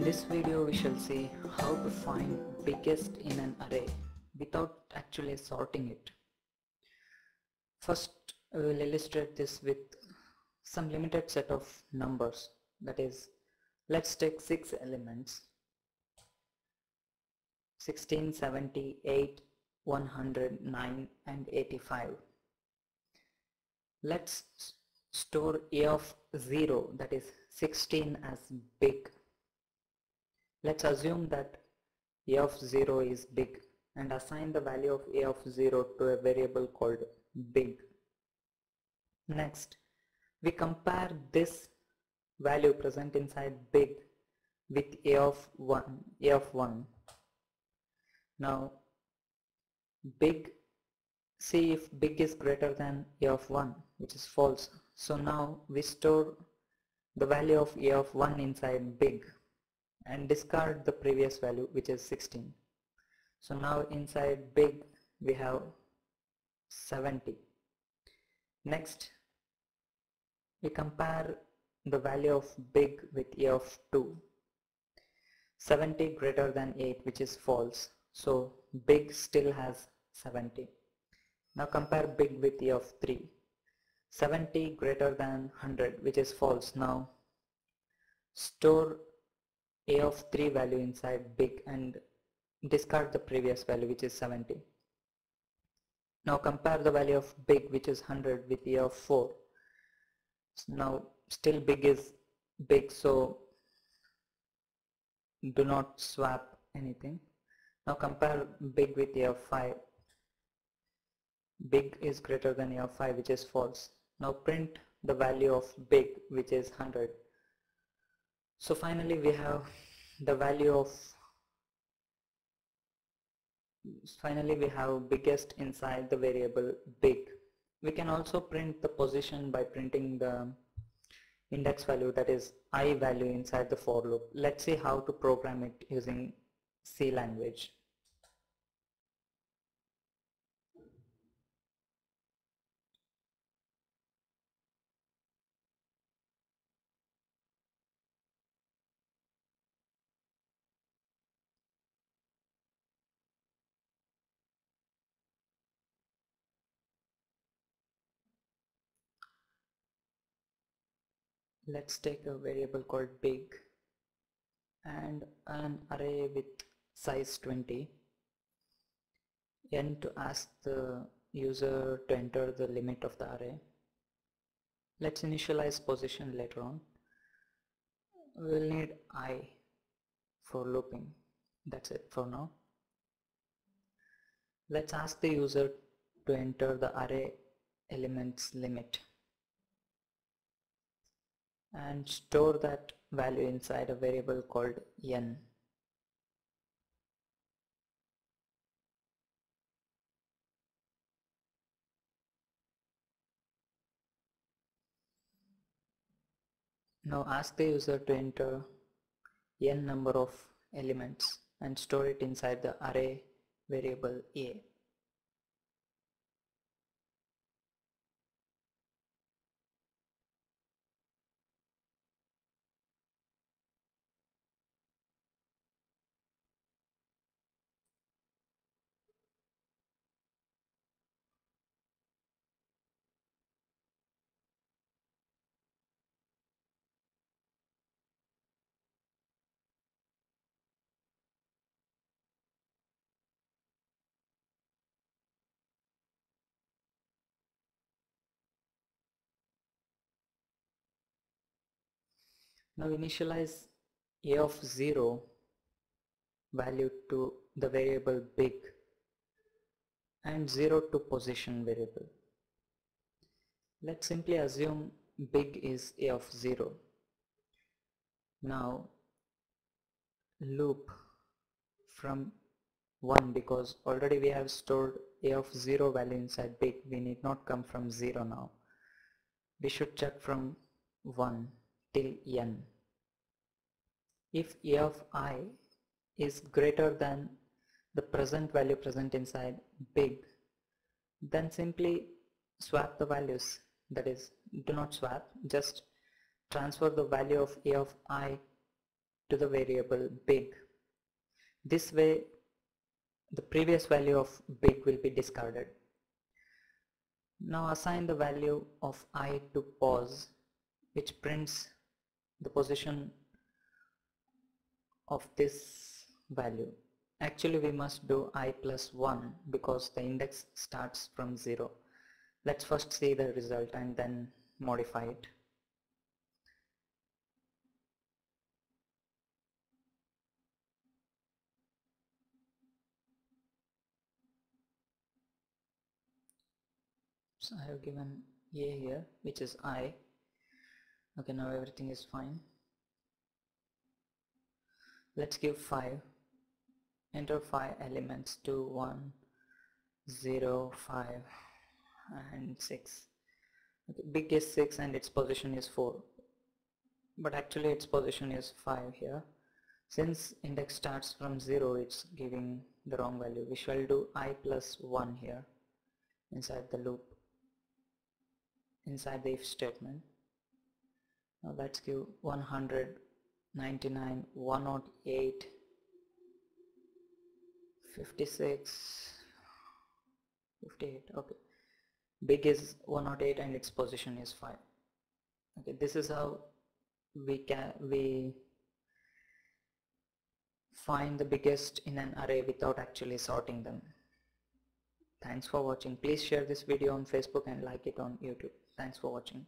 this video we shall see how to find biggest in an array without actually sorting it. First we will illustrate this with some limited set of numbers, that is, let's take 6 elements: 16, 78, 109 and 85. Let's store a of 0, that is 16, as big. Let's assume that a of 0 is big and assign the value of a of 0 to a variable called big. Next, we compare this value present inside big with a of 1. Now big, see if big is greater than a of 1, which is false. So now we store the value of a of 1 inside big and discard the previous value, which is 16. So now inside big we have 70. Next, we compare the value of big with a of 2. 70 greater than 8, which is false. So big still has 70. Now compare big with a of 3. 70 greater than 100, which is false. Now store a of 3 value inside big and discard the previous value, which is 70. Now compare the value of big, which is 100, with a of 4. Now still big is big, so do not swap anything. Now compare big with a of 5. Big is greater than a of 5, which is false. Now print the value of big, which is 100. So finally we have the value of biggest inside the variable big. We can also print the position by printing the index value, that is I value, inside the for loop. Let's see how to program it using C language. Let's take a variable called big and an array with size 20, n to ask the user to enter the limit of the array. Let's initialize position later on. We will need I for looping. That's it for now. Let's ask the user to enter the array elements limit and store that value inside a variable called n. Now ask the user to enter n number of elements and store it inside the array variable a. Now initialize a of 0 value to the variable big and 0 to position variable. Let's simply assume big is a of 0. Now loop from 1, because already we have stored a of 0 value inside big. We need not come from 0 now. We should check from 1 till n. If a of I is greater than the present value present inside big, then simply swap the values. That is, do not swap, just transfer the value of a of I to the variable big. This way the previous value of big will be discarded. Now assign the value of I to pos, which prints the position of this value. Actually we must do I plus 1 because the index starts from 0. Let's first see the result and then modify it. So I have given A here, which is I. Okay, now everything is fine. Let's give 5. Enter 5 elements, 2, 1, 0, 5 and 6. Okay, big is 6 and its position is 4, but actually its position is 5 here. Since index starts from 0, it's giving the wrong value. We shall do I plus 1 here inside the loop, inside the if statement. Now let's give 100, 99, 108, 56, 58. Okay, big is 108 and its position is 5. Okay, this is how we find the biggest in an array without actually sorting them. Thanks for watching. Please share this video on Facebook and like it on YouTube. Thanks for watching.